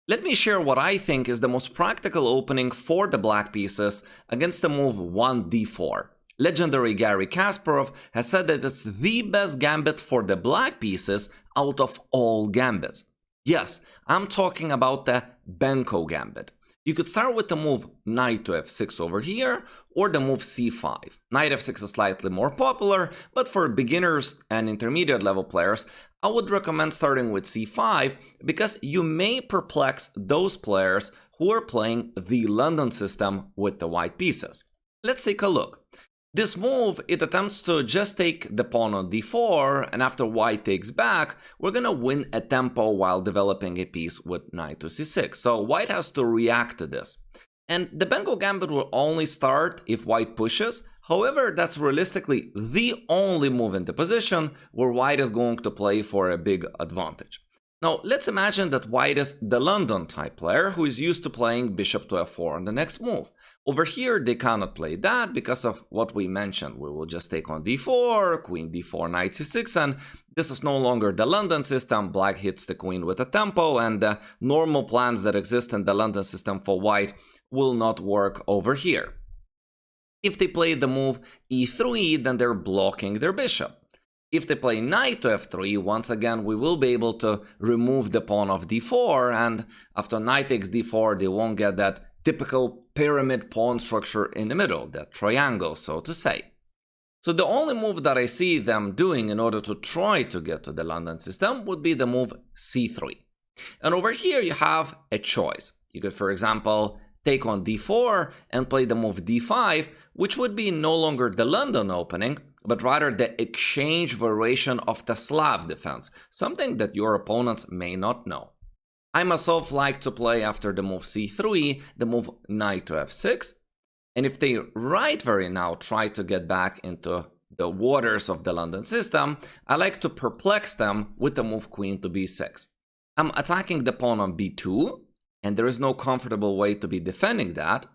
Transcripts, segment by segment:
Let me share what I think is the most practical opening for the black pieces against the move 1d4. Legendary Garry Kasparov has said that it's the best gambit for the black pieces out of all gambits. Yes, I'm talking about the Benko Gambit. You could start with the move knight to f6 over here, or the move c5. Knight f6 is slightly more popular, but for beginners and intermediate level players, I would recommend starting with c5 because you may perplex those players who are playing the London system with the white pieces. Let's take a look. This move, it attempts to just take the pawn on d4, and after white takes back, we're gonna win a tempo while developing a piece with knight to c6. So white has to react to this. And the Benko Gambit will only start if white pushes. However, that's realistically the only move in the position where white is going to play for a big advantage. Now, let's imagine that white is the London type player who is used to playing bishop to f4 on the next move. Over here, they cannot play that because of what we mentioned. We will just take on d4, queen d4, knight c6, and this is no longer the London system. Black hits the queen with a tempo, and the normal plans that exist in the London system for white will not work over here. If they play the move e3, then they're blocking their bishop. If they play knight to f3, once again, we will be able to remove the pawn of d4, and after knight takes d4, they won't get that typical pyramid pawn structure in the middle, that triangle, so to say. So the only move that I see them doing in order to try to get to the London system would be the move c3. And over here, you have a choice. You could, for example, take on d4 and play the move d5, which would be no longer the London opening, but rather the exchange variation of the Slav defense, something that your opponents may not know. I myself like to play after the move c3, the move knight to f6, and if they right very now try to get back into the waters of the London system, I like to perplex them with the move queen to b6. I'm attacking the pawn on b2, and there is no comfortable way to be defending that,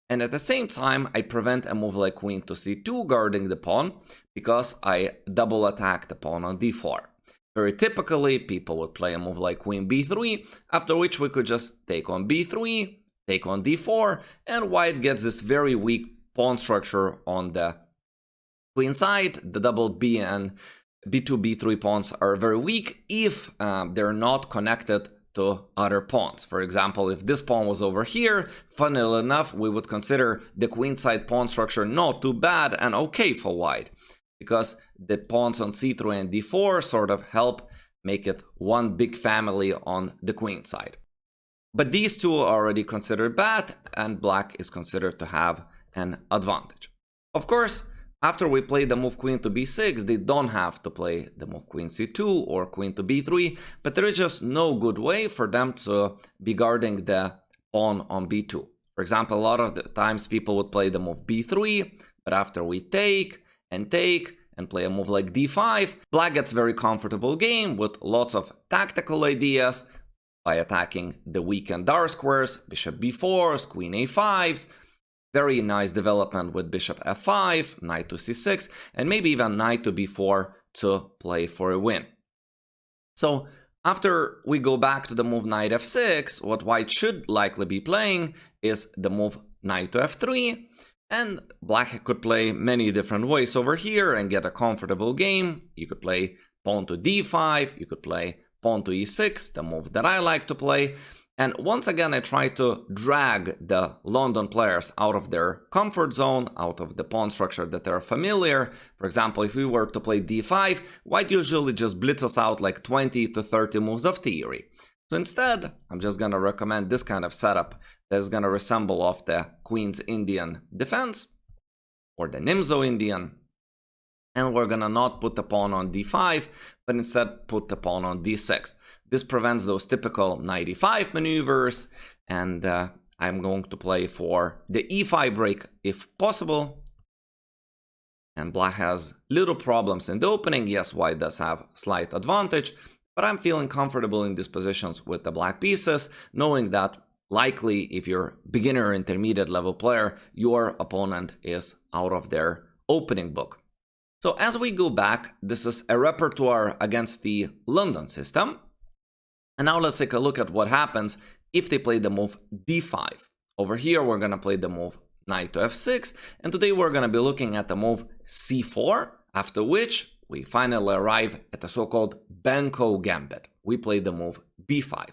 and at the same time, I prevent a move like queen to c2 guarding the pawn because I double attack the pawn on d4. Very typically, people would play a move like queen b3, after which we could just take on b3, take on d4, and white gets this very weak pawn structure on the queen side. The double b and b2, b3 pawns are very weak if they're not connected to other pawns. For example, if this pawn was over here, funnily enough, we would consider the queenside pawn structure not too bad and okay for white, because the pawns on c3 and d4 sort of help make it one big family on the queen side. But these two are already considered bad, and black is considered to have an advantage. Of course, after we play the move queen to b6, they don't have to play the move queen c2 or queen to b3, but there is just no good way for them to be guarding the pawn on b2. For example, a lot of the times people would play the move b3, but after we take and play a move like d5, black gets very comfortable game with lots of tactical ideas by attacking the weak and dark squares, bishop b4s, queen a5s, very nice development with bishop f5, knight to c6, and maybe even knight to b4 to play for a win. So after we go back to the move knight f6, what white should likely be playing is the move knight to f3, and black could play many different ways over here and get a comfortable game. You could play pawn to d5, you could play pawn to e6, the move that I like to play. And once again, I try to drag the London players out of their comfort zone, out of the pawn structure that they're familiar. For example, if we were to play d5, white usually just blitzes out like 20 to 30 moves of theory. So instead, I'm just going to recommend this kind of setup that's going to resemble off the Queen's Indian defense, or the Nimzo Indian. And we're going to not put the pawn on d5, but instead put the pawn on d6. This prevents those typical knight e5 maneuvers, and I'm going to play for the e5 break if possible. And black has little problems in the opening. Yes, white does have slight advantage, but I'm feeling comfortable in these positions with the black pieces, knowing that likely if you're beginner intermediate level player, your opponent is out of their opening book. So as we go back, this is a repertoire against the London system. And now let's take a look at what happens if they play the move d5. Over here, we're going to play the move knight to f6, and today we're going to be looking at the move c4, after which we finally arrive at the so-called Benko Gambit. We play the move b5.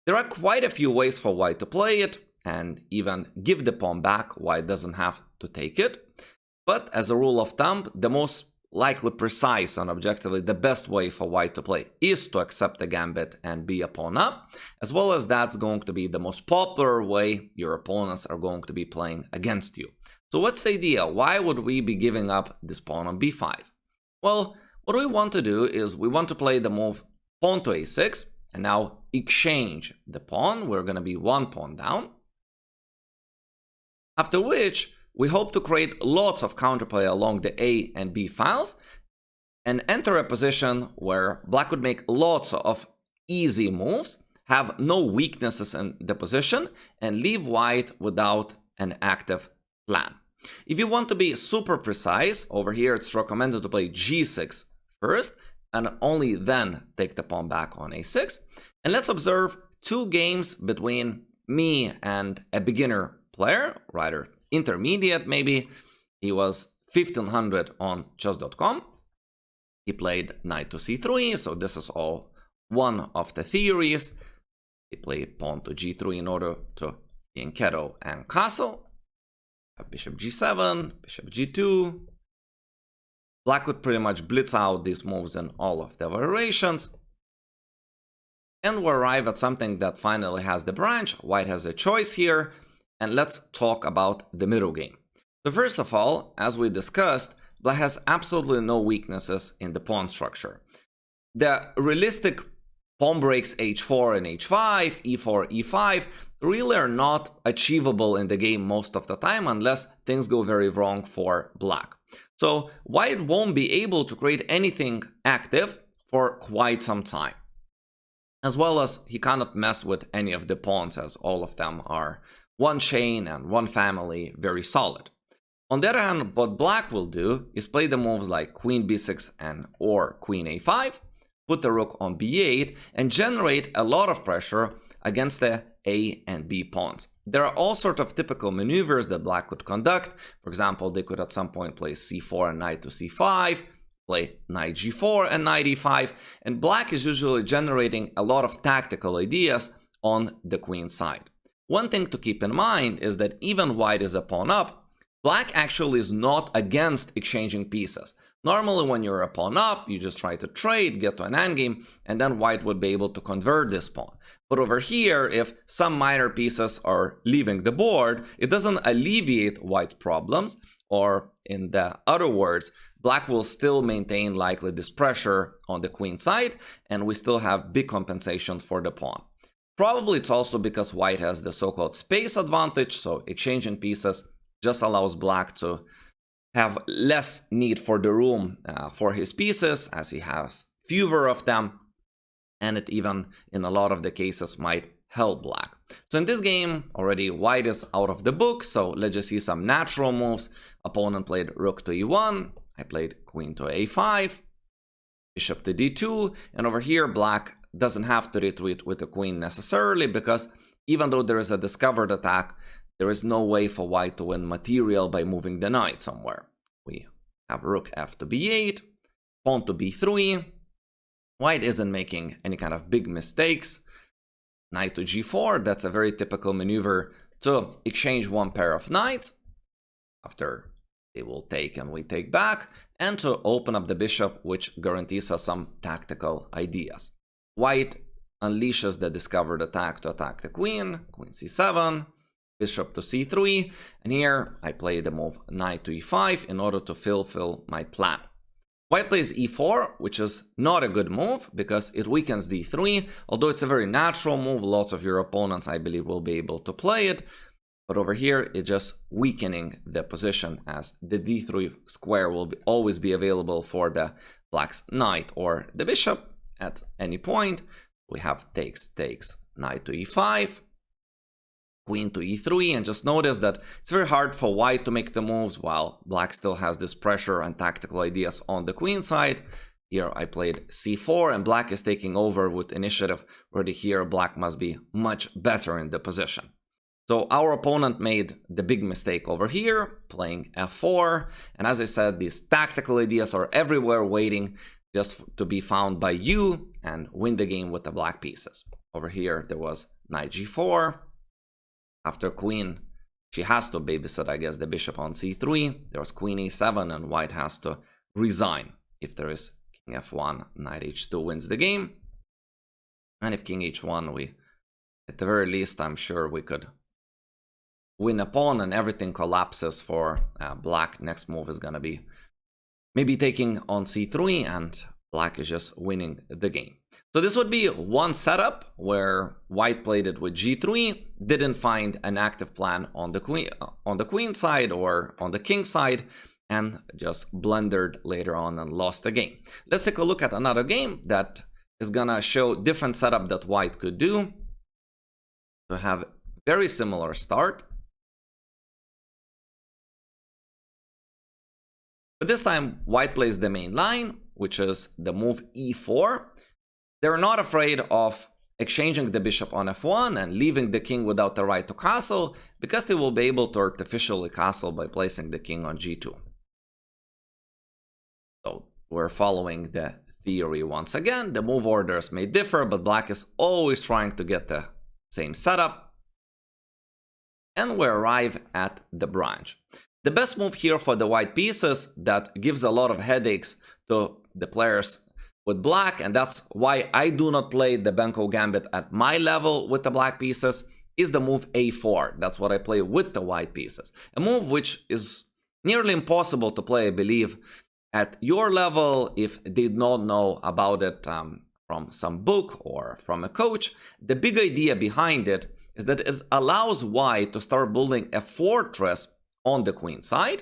There are quite a few ways for white to play it, and even give the pawn back. White doesn't have to take it. But as a rule of thumb, the most likely precise and objectively the best way for white to play is to accept the gambit and be a pawn up, as well as that's going to be the most popular way your opponents are going to be playing against you. So what's the idea? Why would we be giving up this pawn on b5? Well, what we want to do is we want to play the move pawn to a6, and now exchange the pawn. We're going to be one pawn down. After which, we hope to create lots of counterplay along the A and B files and enter a position where black would make lots of easy moves, have no weaknesses in the position, and leave white without an active plan. If you want to be super precise, over here it's recommended to play g6 first, and only then take the pawn back on a6. And let's observe two games between me and a beginner player, rather intermediate maybe. He was 1500 on chess.com. He played knight to c3, so this is all one of the theories. He played pawn to g3 in order to fianchetto and castle. Bishop g7, bishop g2. Black would pretty much blitz out these moves in all of the variations. And we arrive at something that finally has the branch. White has a choice here. And let's talk about the middle game. So first of all, as we discussed, black has absolutely no weaknesses in the pawn structure. The realistic pawn breaks h4 and h5, e4, e5 really are not achievable in the game most of the time unless things go very wrong for black. So white won't be able to create anything active for quite some time. As well as he cannot mess with any of the pawns, as all of them are one chain and one family, very solid. On the other hand, what black will do is play the moves like queen b6 and or queen a5, put the rook on b8, and generate a lot of pressure against the a and b pawns. There are all sorts of typical maneuvers that black could conduct. For example, they could at some point play c4 and knight to c5, play knight g4 and knight e5, and black is usually generating a lot of tactical ideas on the queen side. One thing to keep in mind is that even white is a pawn up, black actually is not against exchanging pieces. Normally when you're a pawn up, you just try to trade, get to an endgame, and then white would be able to convert this pawn. But over here, if some minor pieces are leaving the board, it doesn't alleviate white's problems, or in the other words, black will still maintain likely this pressure on the queen side, and we still have big compensation for the pawn. Probably it's also because white has the so-called space advantage, so exchanging pieces just allows black to have less need for the room for his pieces, as he has fewer of them, and it even in a lot of the cases might help black. So in this game, already white is out of the book, so let's just see some natural moves. Opponent played rook to e1, I played queen to a5, bishop to d2, and over here black doesn't have to retreat with the queen necessarily, because even though there is a discovered attack, there is no way for white to win material by moving the knight somewhere. We have rook f to b8, pawn to b3. White isn't making any kind of big mistakes. Knight to g4, that's a very typical maneuver to exchange one pair of knights. After they will take and we take back, and to open up the bishop, which guarantees us some tactical ideas. White unleashes the discovered attack to attack the queen, queen c7, bishop to c3, and here I play the move knight to e5 in order to fulfill my plan. White plays e4, which is not a good move because it weakens d3, although it's a very natural move. Lots of your opponents, I believe, will be able to play it. But over here, it's just weakening the position, as the d3 square will always be available for the black's knight or the bishop at any point. We have takes, knight to e5, queen to e3, and just notice that it's very hard for white to make the moves while black still has this pressure and tactical ideas on the queen side. Here I played c4 and black is taking over with initiative. Already here black must be much better in the position. So our opponent made the big mistake over here, playing f4. And as I said, these tactical ideas are everywhere waiting just to be found by you and win the game with the black pieces. Over here there was knight g4. After queen, she has to babysit, I guess, the bishop on c3. There was queen e7 and white has to resign. If there is king f1, knight h2 wins the game. And if king h1, we, at the very least, I'm sure we could win a pawn and everything collapses for black. Next move is going to be maybe taking on c3 and black is just winning the game. So this would be one setup where white played it with g3, didn't find an active plan on the queen side or on the king side, and just blundered later on and lost the game. Let's take a look at another game that is gonna show different setup that white could do to have very similar start. But this time white plays the main line, which is the move e4. They're not afraid of exchanging the bishop on f1 and leaving the king without the right to castle, because they will be able to artificially castle by placing the king on g2. So we're following the theory once again. The move orders may differ, but black is always trying to get the same setup. And we arrive at the branch. The best move here for the white pieces that gives a lot of headaches to the players with black, and that's why I do not play the Benko Gambit at my level with the black pieces, is the move a4. That's what I play with the white pieces. A move which is nearly impossible to play, I believe, at your level if they did not know about it from some book or from a coach. The big idea behind it is that it allows white to start building a fortress on the queen side.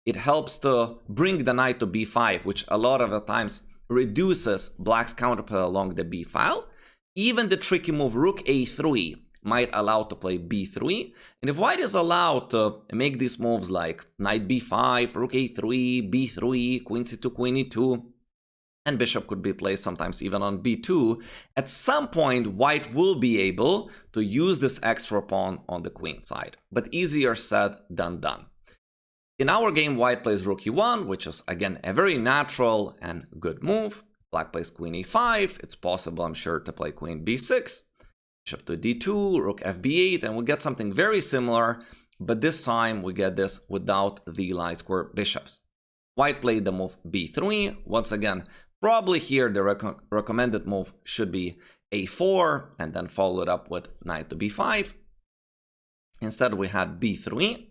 It helps to bring the knight to b5, which a lot of the times reduces black's counterplay along the b file. Even the tricky move rook a3 might allow to play b3. And if white is allowed to make these moves like knight b5, rook a3, b3, queen c2, queen e2, and bishop could be placed sometimes even on b2, at some point white will be able to use this extra pawn on the queen side. But easier said than done. In our game, white plays rook e1, which is again a very natural and good move. Black plays queen e5. It's possible, I'm sure, to play queen b6. Bishop to d2, rook fb8, and we get something very similar, but this time we get this without the light square bishops. White played the move b3. Once again, probably here the recommended move should be a4 and then followed up with knight to b5. Instead, we had b3.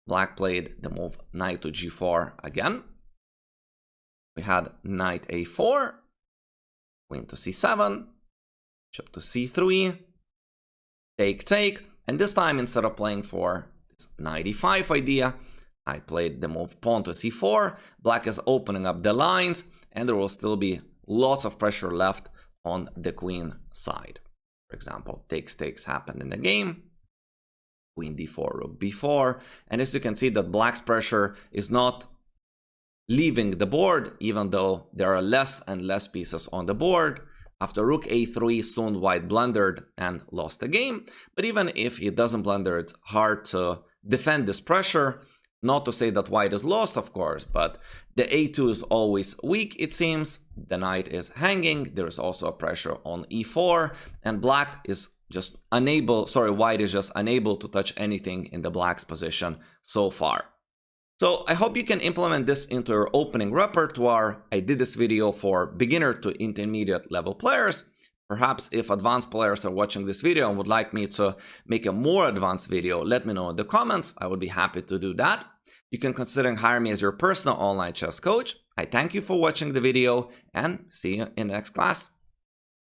Black played the move knight to g4 again. We had knight a4, queen to c7, bishop to c3, take, and this time instead of playing for this knight e5 idea, I played the move pawn to c4. Black is opening up the lines, and there will still be lots of pressure left on the queen side. For example, takes happen in the game. Queen d4, rook b4, and as you can see that black's pressure is not leaving the board, even though there are less and less pieces on the board. After rook a3, soon white blundered and lost the game, but even if he doesn't blunder, it's hard to defend this pressure. Not to say that white is lost, of course, but the a2 is always weak, it seems. The knight is hanging, there's also a pressure on e4, and black is just unable, white is just unable to touch anything in the black's position so far. So I hope you can implement this into your opening repertoire. I did this video for beginner to intermediate level players. Perhaps if advanced players are watching this video and would like me to make a more advanced video, let me know in the comments. I would be happy to do that. You can consider hiring me as your personal online chess coach. I thank you for watching the video and see you in the next class.